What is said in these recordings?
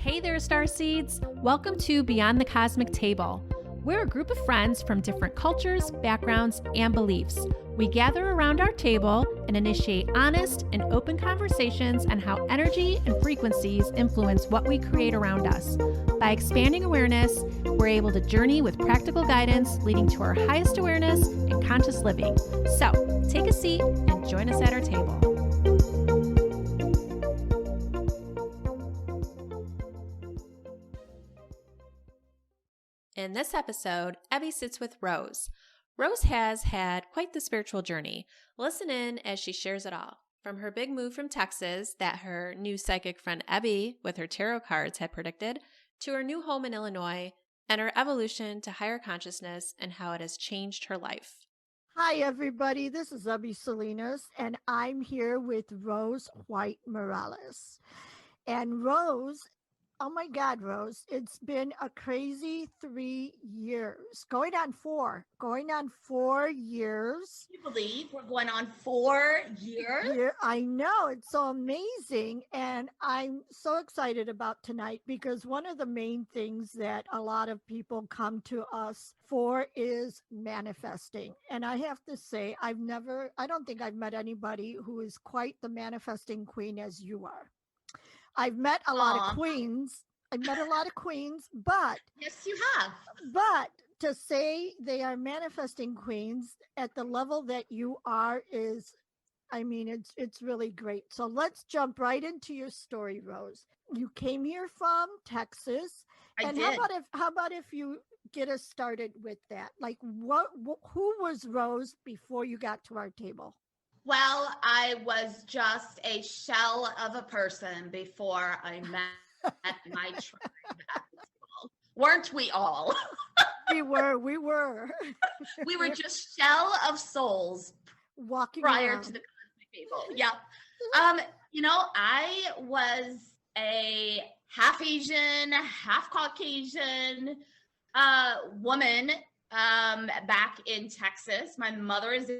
Hey there, Starseeds! Welcome to Beyond the Cosmic Table. We're a group of friends from different cultures, backgrounds, and beliefs. We gather around our table and initiate honest and open conversations on how energy and frequencies influence what we create around us. By expanding awareness, we're able to journey with practical guidance, leading to our highest awareness and conscious living. So, take a seat and join us at our table. In this episode, Ebby sits with Rose. Rose has had quite the spiritual journey. Listen in as she shares it all. From her big move from Texas that her new psychic friend Ebby with her tarot cards had predicted, to her new home in Illinois, and her evolution to higher consciousness and how it has changed her life. Hi, everybody. This is Ebby Salinas, and I'm here with Rose White Morales. And Rose, oh my God, Rose, it's been a crazy 3 years, going on 4 years. Can you believe we're going on 4 years? Yeah, I know, it's so amazing. And I'm so excited about tonight because one of the main things that a lot of people come to us for is manifesting. And I have to say, I don't think I've met anybody who is quite the manifesting queen as you are. I've met a lot of queens. I've met a lot of queens, but yes, you have. But to say they are manifesting queens at the level that you are is, I mean, it's really great. So let's jump right into your story, Rose. You came here from Texas, I did. How about if you get us started with that? Like, who was Rose before you got to our table? Well, I was just a shell of a person before I met my tribe. Weren't we all? We were. We were just shell of souls walking prior around to the cosmic people. Yeah. I was a half Asian, half Caucasian woman back in Texas. My mother is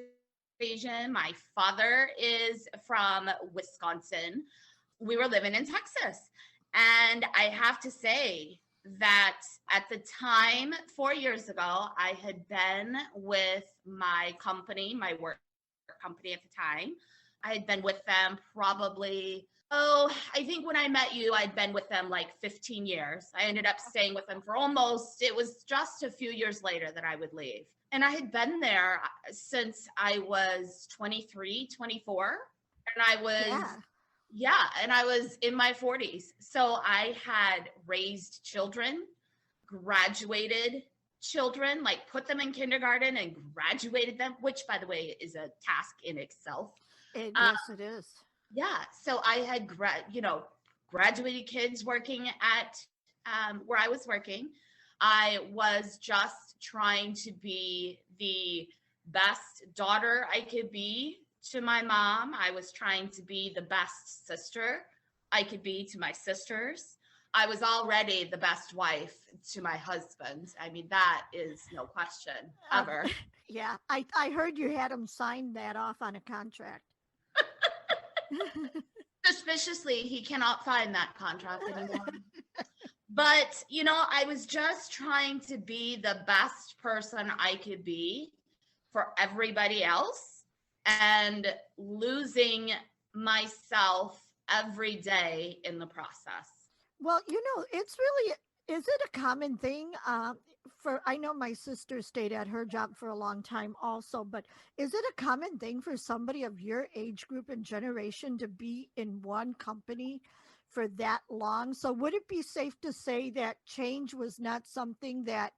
Asian. My father is from Wisconsin. We were living in Texas. And I have to say that at the time, 4 years ago, I had been with my company, my work company at the time. I had been with them probably, I think when I met you, I'd been with them like 15 years. I ended up staying with them for it was just a few years later that I would leave. And I had been there since I was 23, 24. And I was in my 40s. So I had raised children, graduated children, like put them in kindergarten and graduated them, which by the way is a task in itself. Yes, it is. Yeah. So I had, graduated kids working at where I was working. I was just trying to be the best daughter I could be to my mom. I was trying to be the best sister I could be to my sisters. I was already the best wife to my husband. I mean, that is no question ever. Yeah, I heard you had him sign that off on a contract. Suspiciously, he cannot find that contract anymore. But, I was just trying to be the best person I could be for everybody else and losing myself every day in the process. Well, it's really, is it a common thing I know my sister stayed at her job for a long time also, but is it a common thing for somebody of your age group and generation to be in one company for that long? So would it be safe to say that change was not something that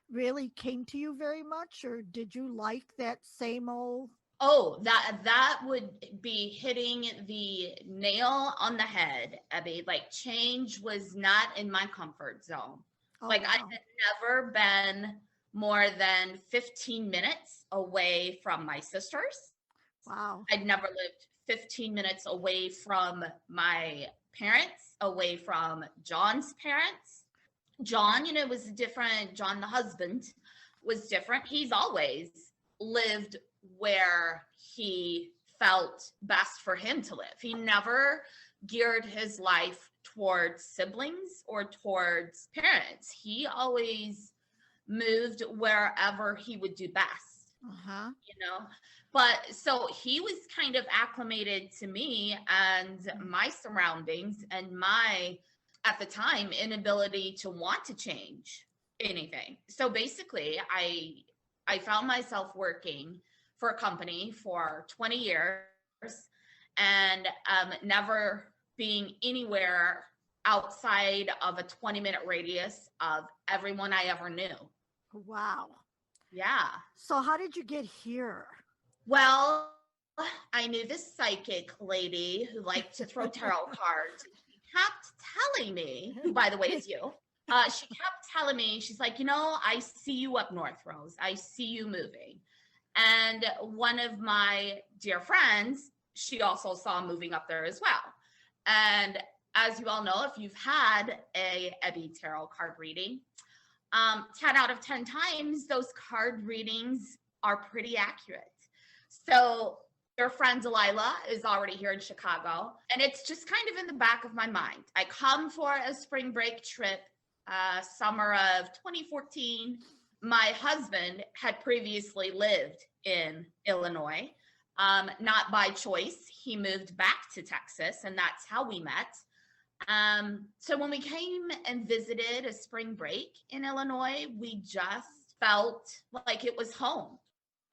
really came to you very much, or did you like that same old? Oh, that would be hitting the nail on the head, Abby. Like, change was not in my comfort zone. Oh, like, wow. I had never been more than 15 minutes away from my sisters. Wow. I'd never lived 15 minutes away from my parents, away from John's parents. John, was different. John, the husband, was different. He's always lived where he felt best for him to live. He never geared his life towards siblings or towards parents. He always moved wherever he would do best, you know? But so he was kind of acclimated to me and my surroundings and my, at the time, inability to want to change anything. So basically, I found myself working for a company for 20 years and never being anywhere outside of a 20-minute radius of everyone I ever knew. Wow. Yeah. So how did you get here? Well, I knew this psychic lady who liked to throw tarot cards. She kept telling me, who by the way is you, she kept telling me, she's like, you know, I see you up north, Rose. I see you moving. And one of my dear friends, she also saw moving up there as well. And as you all know, if you've had a Ebby tarot card reading, 10 out of 10 times, those card readings are pretty accurate. So your friend Delilah is already here in Chicago, and it's just kind of in the back of my mind. I come for a spring break trip, summer of 2014. My husband had previously lived in Illinois, not by choice. He moved back to Texas, and that's how we met. So when we came and visited a spring break in Illinois, we just felt like it was home.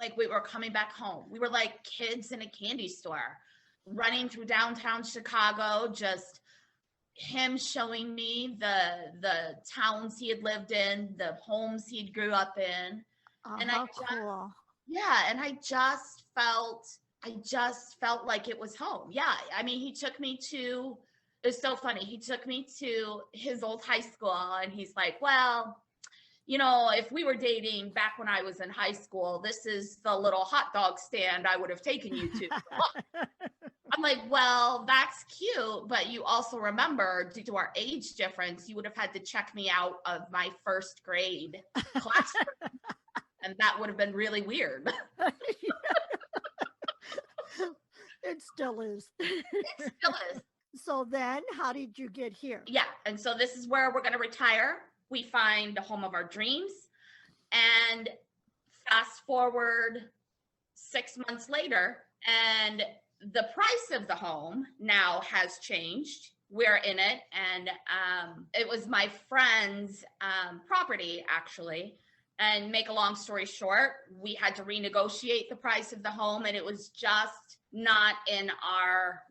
Like we were coming back home. We were like kids in a candy store, running through downtown Chicago, just him showing me the towns he had lived in, the homes he grew up in. And cool. Yeah, and I just felt like it was home. Yeah, I mean, he took me to, it's so funny. He took me to his old high school and he's like, well, you know, if we were dating back when I was in high school, this is the little hot dog stand I would have taken you to. I'm like, well, that's cute, but you also remember, due to our age difference, you would have had to check me out of my first grade classroom. And that would have been really weird. It still is. It still is. So then how did you get here? Yeah. And so this is where we're going to retire. We find the home of our dreams. And fast forward 6 months later, and the price of the home now has changed. We're in it. And it was my friend's property, actually. And make a long story short, we had to renegotiate the price of the home, and it was just not in our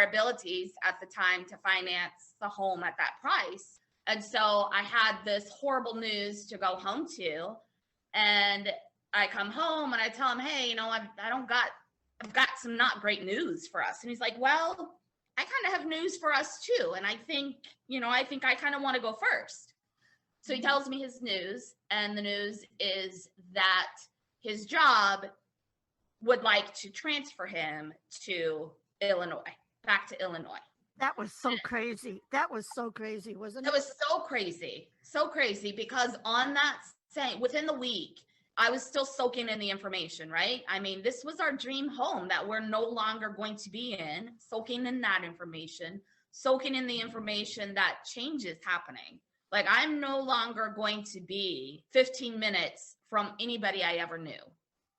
abilities at the time to finance the home at that price. And so I had this horrible news to go home to, and I come home and I tell him, hey, you know, I've got some not great news for us. And he's like, well, I kind of have news for us too. And I think I kind of want to go first. So he tells me his news, and the news is that his job would like to transfer him to Illinois, back to Illinois. That was so crazy. That was so crazy, wasn't it? It was so crazy because on that within the week, I was still soaking in the information, right? I mean, this was our dream home that we're no longer going to be in, soaking in that information, soaking in the information that change is happening. Like, I'm no longer going to be 15 minutes from anybody I ever knew,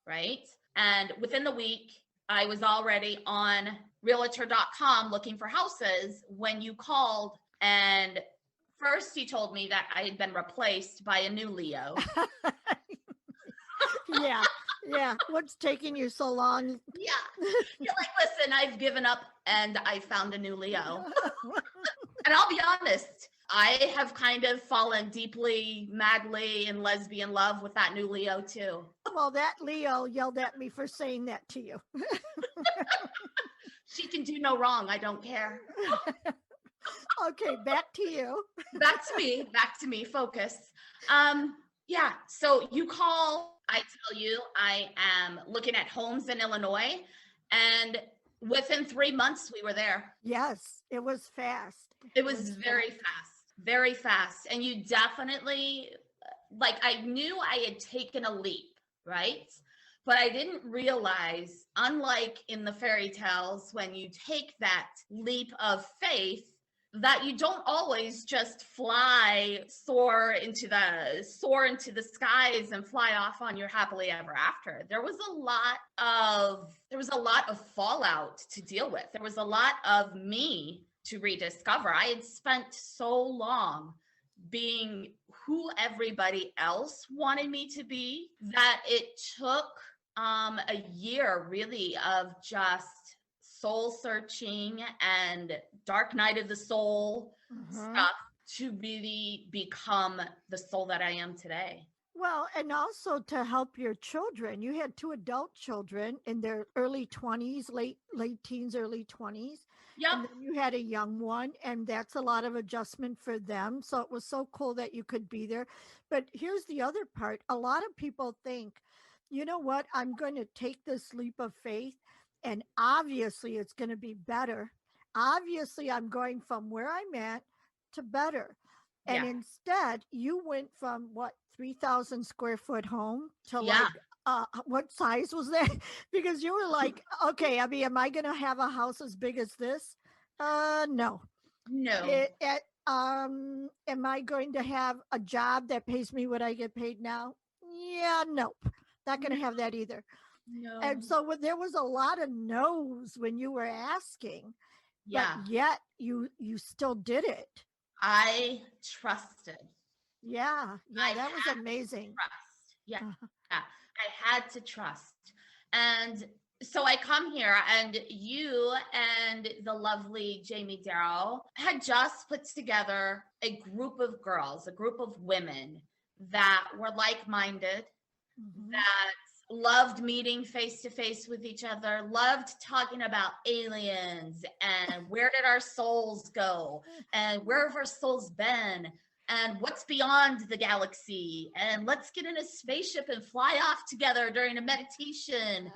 right? And within the week, I was already on realtor.com looking for houses when you called. And first he told me that I had been replaced by a new Leo. Yeah. What's taking you so long? Yeah. You're like, listen, I've given up and I found a new Leo. And I'll be honest, I have kind of fallen deeply, madly in lesbian love with that new Leo too. Well, that Leo yelled at me for saying that to you. She can do no wrong. I don't care. Okay, back to you. Back to me, focus. Yeah, so you call, I tell you, I am looking at homes in Illinois, and within 3 months we were there. Yes, it was fast. It was very fast. And you definitely, like, I knew I had taken a leap, right? But I didn't realize, unlike in the fairy tales, when you take that leap of faith, that you don't always just soar into the skies and fly off on your happily ever after. There was a lot of fallout to deal with. There was a lot of me to rediscover. I had spent so long being who everybody else wanted me to be that it took a year really of just soul searching and dark night of the soul stuff to really become the soul that I am today. Well, and also to help your children. You had two adult children in their early 20s, late teens, early 20s. Yep. And then you had a young one, and that's a lot of adjustment for them. So it was so cool that you could be there. But here's the other part. A lot of people think, you know what, I'm going to take this leap of faith, and obviously it's going to be better. Obviously, I'm going from where I'm at to better. And Yeah. instead, you went from what, 3,000 square foot home to Yeah. what size was that? Because you were like, okay, I mean, am I going to have a house as big as this? No. No. Am I going to have a job that pays me what I get paid now? Yeah, nope. Not going to have that either. No. And so there was a lot of no's when you were asking, Yeah. but yet you still did it. I trusted. Yeah, I that was had to amazing. Trust. Yeah. Yeah. I had to trust. And so I come here, and you and the lovely Jamie Darrow had just put together a group of girls, a group of women that were like-minded, that loved meeting face to face with each other, loved talking about aliens and where did our souls go and where have our souls been and what's beyond the galaxy, and let's get in a spaceship and fly off together during a meditation.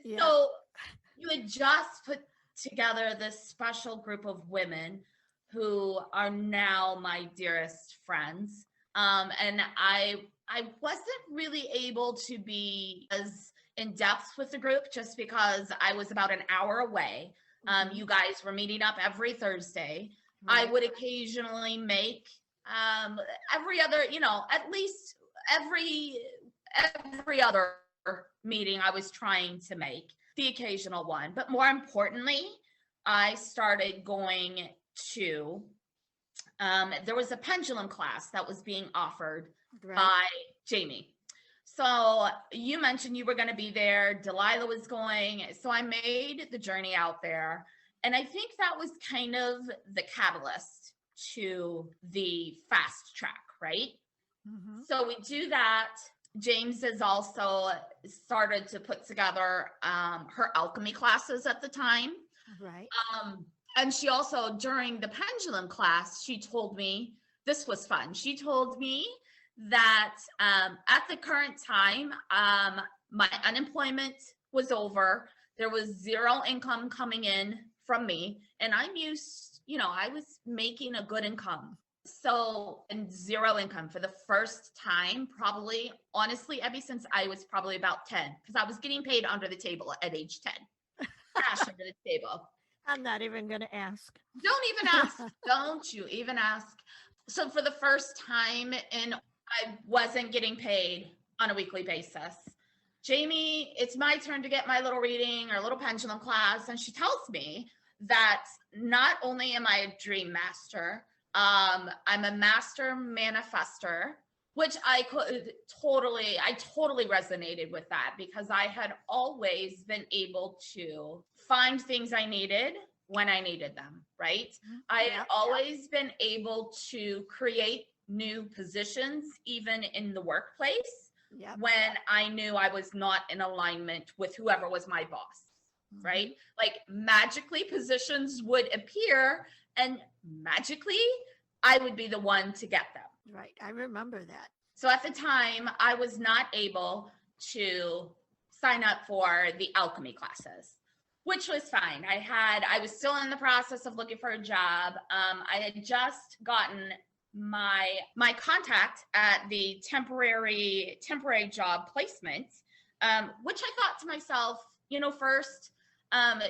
So you had just put together this special group of women who are now my dearest friends. And I wasn't really able to be as in depth with the group just because I was about an hour away. You guys were meeting up every Thursday. Right. I would occasionally make every other, at least every other meeting I was trying to make the occasional one. But more importantly, I started going to there was a pendulum class that was being offered by Jamie. So you mentioned you were going to be there. Delilah was going. So I made the journey out there. And I think that was kind of the catalyst to the fast track, right? So we do that. James has also started to put together her alchemy classes at the time. Right. And she also, during the pendulum class, she told me, this was fun. She told me that at the current time, my unemployment was over. There was zero income coming in from me. And I'm used, I was making a good income. So, and zero income for the first time, probably, honestly, Ebby, since I was probably about 10, because I was getting paid under the table at age 10. Cash under the table. I'm not even going to ask. Don't even ask. Don't you even ask. So for the first time, I wasn't getting paid on a weekly basis. Jamie, it's my turn to get my little reading or little pendulum class. And she tells me that not only am I a dream master, I'm a master manifester, which I totally resonated with that because I had always been able to find things I needed when I needed them, right? I had always been able to create new positions, even in the workplace, when I knew I was not in alignment with whoever was my boss, right? Like magically positions would appear and magically I would be the one to get them. Right. I remember that. So at the time, I was not able to sign up for the alchemy classes, which was fine. I was still in the process of looking for a job. I had just gotten my contact at the temporary job placement, which I thought to myself, first,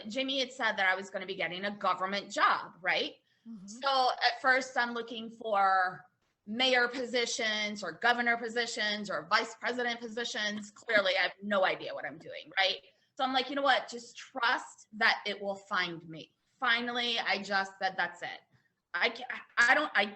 Jamie had said that I was going to be getting a government job, right? Mhm. So at first I'm looking for mayor positions or governor positions or vice president positions. Clearly, I have no idea what I'm doing, right? So I'm like, you know what? Just trust that it will find me. Finally, I just said, that's it. I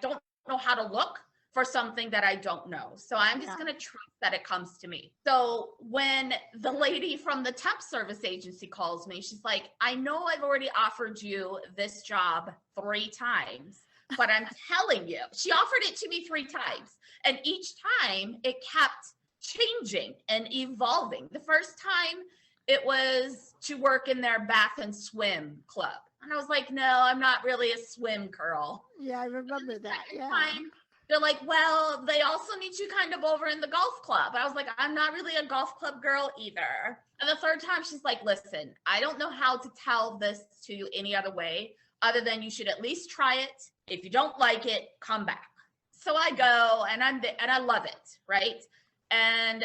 don't know how to look for something that I don't know. So I'm just Yeah. going to trust that it comes to me. So when the lady from the temp service agency calls me, she's like, I know I've already offered you this job 3 times, but I'm telling you, she offered it to me 3 times. And each time it kept changing and evolving. The first time it was to work in their bath and swim club. And I was like, no, I'm not really a swim girl. Yeah, I remember that. Yeah. Time, they're like, well, they also need you kind of over in the golf club. I was like, I'm not really a golf club girl either. And the third time, she's like, listen, I don't know how to tell this to you any other way other than you should at least try it. If you don't like it, come back. So I go and I love it, right? And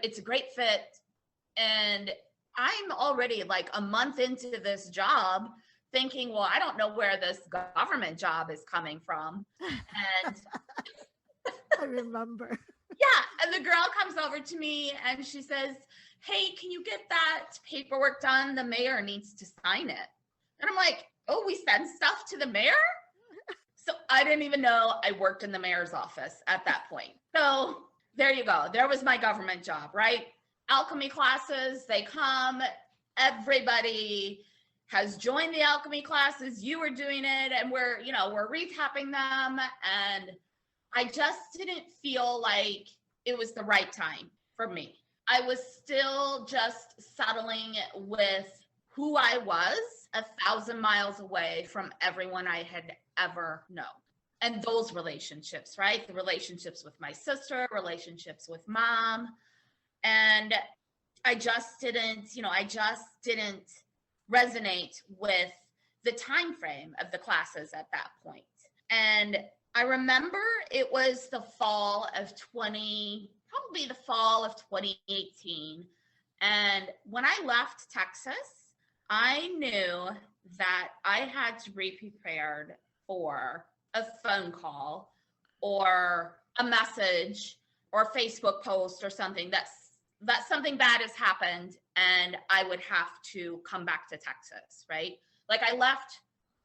it's a great fit. And I'm already like a month into this job thinking, well, I don't know where this government job is coming from. And I remember. yeah, and the girl comes over to me and she says, hey, can you get that paperwork done? The mayor needs to sign it. And I'm like, oh, we send stuff to the mayor? So I didn't even know I worked in the mayor's office at that point. So there you go. There was my government job, right? Alchemy classes, they come, everybody has joined the alchemy classes. You were doing it and we're recapping them. And I just didn't feel like it was the right time for me. I was still just settling with who I was 1,000 miles away from everyone I had ever known. And those relationships, right? The relationships with my sister, relationships with mom. And I just didn't resonate with the time frame of the classes at that point. And I remember it was the fall of 2018. And when I left Texas, I knew that I had to be prepared for a phone call or a message or a Facebook post or something that something bad has happened and I would have to come back to Texas, right? Like I left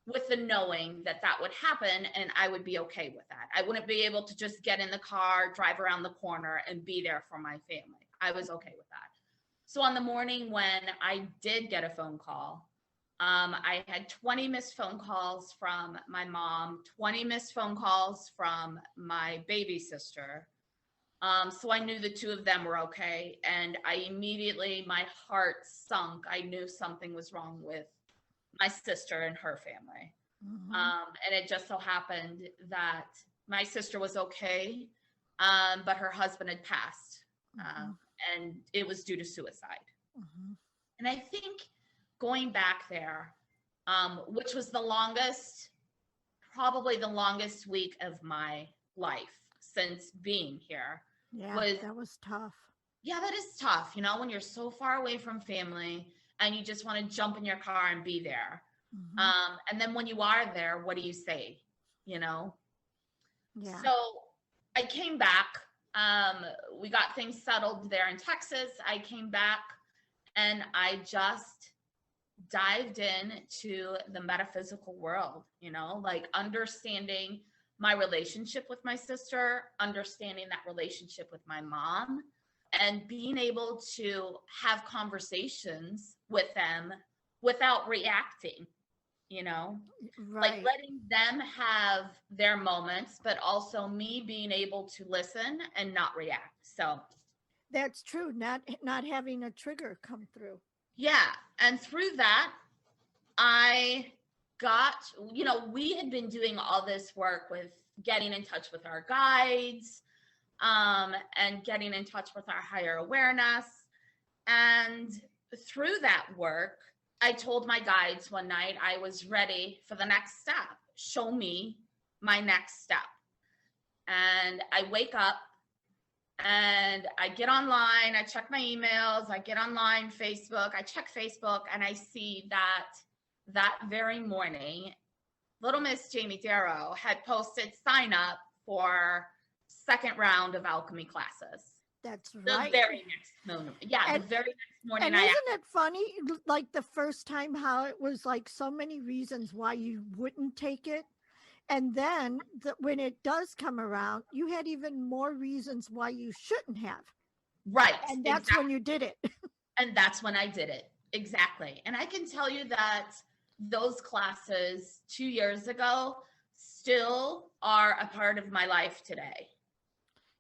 with the knowing that would happen and I would be okay with that. I wouldn't be able to just get in the car, drive around the corner and be there for my family. I was okay with that. So on the morning when I did get a phone call, I had 20 missed phone calls from my mom, 20 missed phone calls from my baby sister. So I knew the 2 of them were okay. And my heart sunk. I knew something was wrong with my sister and her family. Mhm. And it just so happened that my sister was okay, but her husband had passed. Mhm. And it was due to suicide. Mhm. And I think going back there, which was probably the longest week of my life since being here. Yeah, that was tough. Yeah, that is tough, when you're so far away from family and you just want to jump in your car and be there. Mhm. And then when you are there, what do you say? Yeah. So I came back. We got things settled there in Texas. I came back and I just dived into the metaphysical world, like understanding my relationship with my sister, understanding that relationship with my mom, and being able to have conversations with them without reacting, like Right. letting them have their moments, but also me being able to listen and not react. So That's true. Not having a trigger come through. yeah. And through that, I got, we had been doing all this work with getting in touch with our guides, and getting in touch with our higher awareness. And through that work, I told my guides one night I was ready for the next step. Show me my next step. And I wake up And I get online, I check my emails, I get online, Facebook, I check Facebook, and I see that very morning, little Miss Jamie Darrow had posted sign up for second round of alchemy classes. That's The right. very next morning. Yeah, And- the very next morning. And isn't it funny, like the first time, how it was like so many reasons why you wouldn't take it? And then when it does come around, you had even more reasons why you shouldn't have. Right. And that's when you did it. And that's when I did it. Exactly. And I can tell you that those classes 2 years ago still are a part of my life today.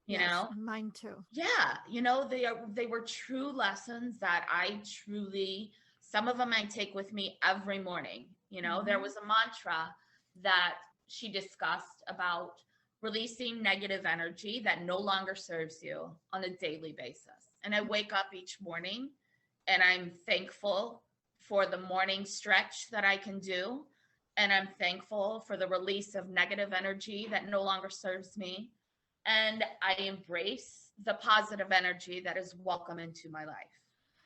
You Yes, know? mine too. Yeah. They were true lessons that I truly, some of them I take with me every morning. There was a mantra that she discussed about releasing negative energy that no longer serves you on a daily basis. And I wake up each morning and I'm thankful for the morning stretch that I can do. And I'm thankful for the release of negative energy that no longer serves me. And I embrace the positive energy that is welcome into my life.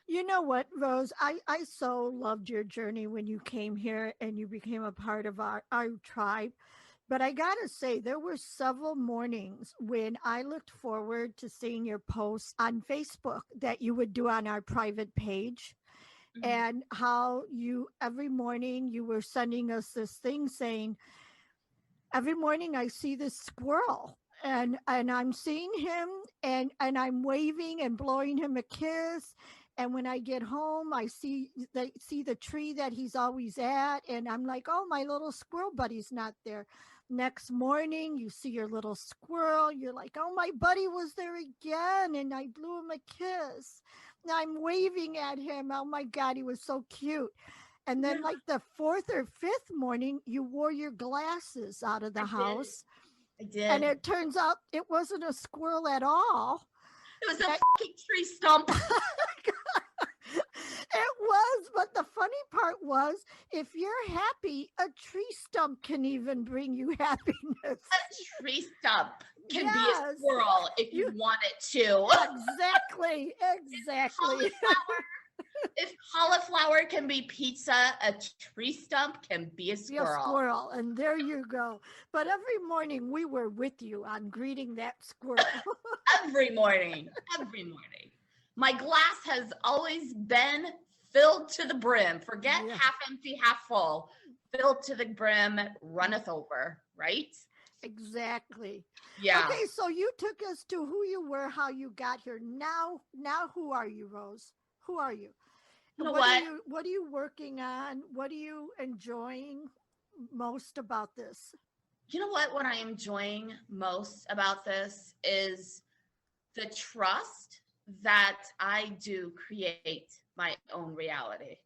You know what, Rose? I so loved your journey when you came here and you became a part of our tribe. But I got to say, there were several mornings when I looked forward to seeing your posts on Facebook that you would do on our private page. Mhm. And how you every morning you were sending us this thing saying, every morning I see this squirrel and I'm seeing him and I'm waving and blowing him a kiss. And when I get home, I see the tree that he's always at. And I'm like, oh, my little squirrel buddy's not there. Next morning, you see your little squirrel. You're like, oh, my buddy was there again. And I blew him a kiss. And I'm waving at him. Oh, my God, he was so cute. And then, like the fourth or fifth morning, you wore your glasses out of the house. I did. And it turns out it wasn't a squirrel at all. It was a fucking tree stump. It was, but the funny part was, if you're happy, a tree stump can even bring you happiness. A tree stump can be a Yes. squirrel if you want it to. Exactly. If cauliflower can be pizza, a tree stump can be a Be squirrel. a squirrel, and there you go. But every morning we were with you on greeting that squirrel. Every morning. My glass has always been filled to the brim. Forget Yeah. half empty, half full. Filled to the brim, runneth over, right? Exactly. Yeah. Okay, so you took us to who you were, how you got here. Now who are you, Rose? Who are you? You know What are you working on? What are you enjoying most about this? You know what I am enjoying most about this is the trust that I do create my own reality.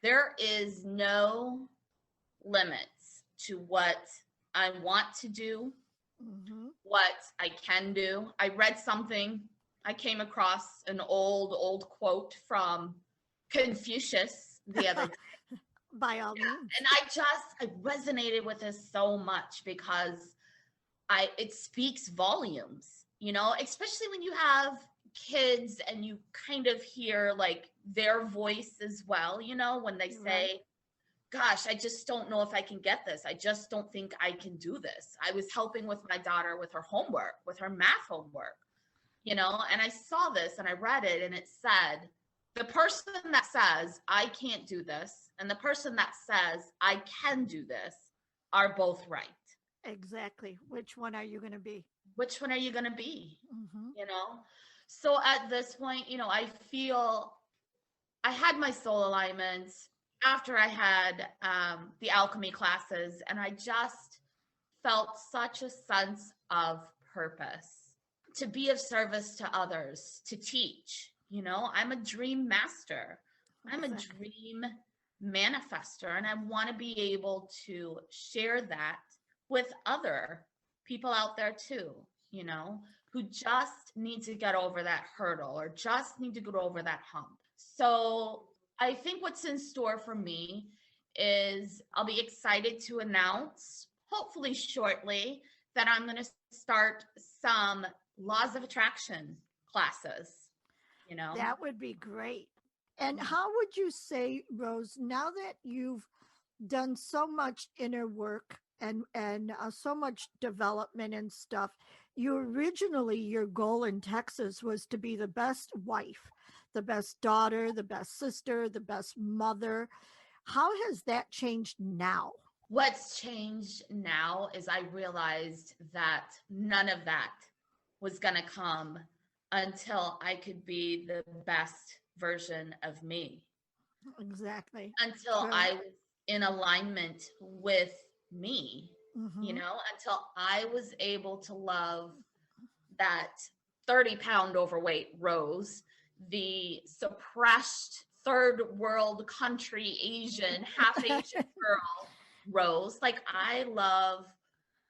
There is no limits to what I want to do, what I can do. I read something, I came across an old quote from Confucius the other day. By all means. And I resonated with this so much because it speaks volumes, especially when you have kids and you kind of hear like their voice as well, when they say, gosh, I just don't know if I can get this. I just don't think I can do this. I was helping with my daughter with her homework, with her math homework, and I saw this and I read it and it said, the person that says, I can't do this, and the person that says, I can do this are both right. Exactly. Which one are you going to be? Which one are you going to be? So at this point, I feel I had my soul alignment after I had the alchemy classes, and I just felt such a sense of purpose to be of service to others, to teach. I'm a dream master. I'm a dream manifester, and I want to be able to share that with other people out there too, who just need to get over that hurdle or just need to get over that hump. So I think what's in store for me is I'll be excited to announce, hopefully shortly, that I'm going to start some laws of attraction classes, you know? That would be great. And how would you say, Rose, now that you've done so much inner work and so much development and stuff, your goal in Texas was to be the best wife, the best daughter, the best sister, the best mother. How has that changed now? What's changed now is I realized that none of that was going to come until I could be the best version of me, Exactly. until True. I was in alignment with me, you Mhm. know, until I was able to love that 30-pound overweight Rose, the suppressed third world country Asian, half Asian girl Rose. Like, I love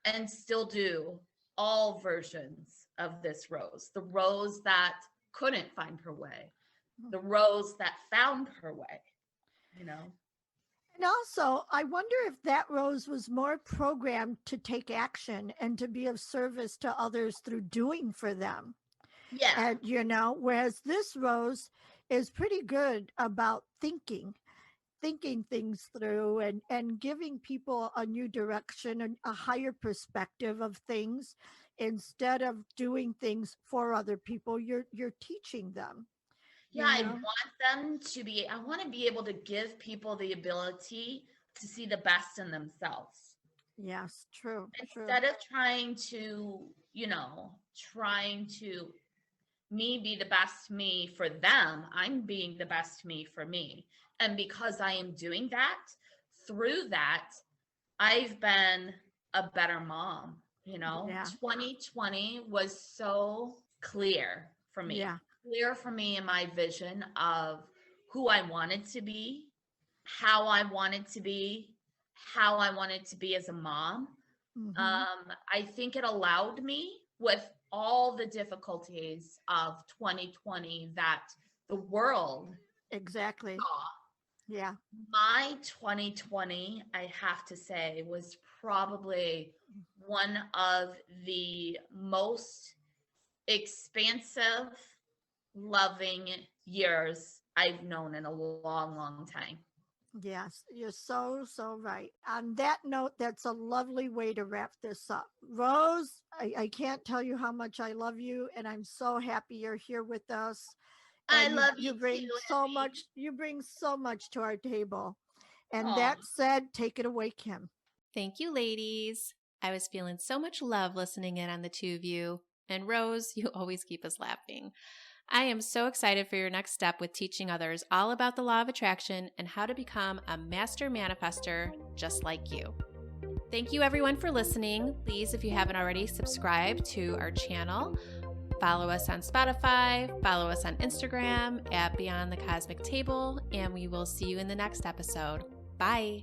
and still do all versions of this Rose. The Rose that couldn't find her way, the Rose that found her way, you know? And also, I wonder if that Rose was more programmed to take action and to be of service to others through doing for them. Yeah. And, whereas this Rose is pretty good about thinking things through and giving people a new direction and a higher perspective of things instead of doing things for other people. You're teaching them. Yeah, I want I want to be able to give people the ability to see the best in themselves. Yes, true. Instead of trying to me be the best me for them, I'm being the best me for me. And because I am doing that, through that, I've been a better mom, you know? Yeah. 2020 was so clear for me. Yeah. Clear for me in my vision of who I wanted to be, how I wanted to be, how I wanted to be as a mom. I think it allowed me, with all the difficulties of 2020 that the world Exactly. saw, Yeah. my 2020, I have to say, was probably one of the most expansive, loving years I've known in a long, long time. Yes, you're so right. On that note, that's a lovely way to wrap this up. Rose, I can't tell you how much I love you, and I'm so happy you're here with us. I And love you you bring too, so Ebby. much, you bring so much to our table. And Aw. that said, take it away, Kim. Thank you, ladies. I was feeling so much love listening in on the two of you. And Rose, you always keep us laughing. I am so excited for your next step with teaching others all about the law of attraction and how to become a master manifester just like you. Thank you, everyone, for listening. Please, if you haven't already, subscribe to our channel. Follow us on Spotify. Follow us on Instagram at Beyond the Cosmic Table. And we will see you in the next episode. Bye.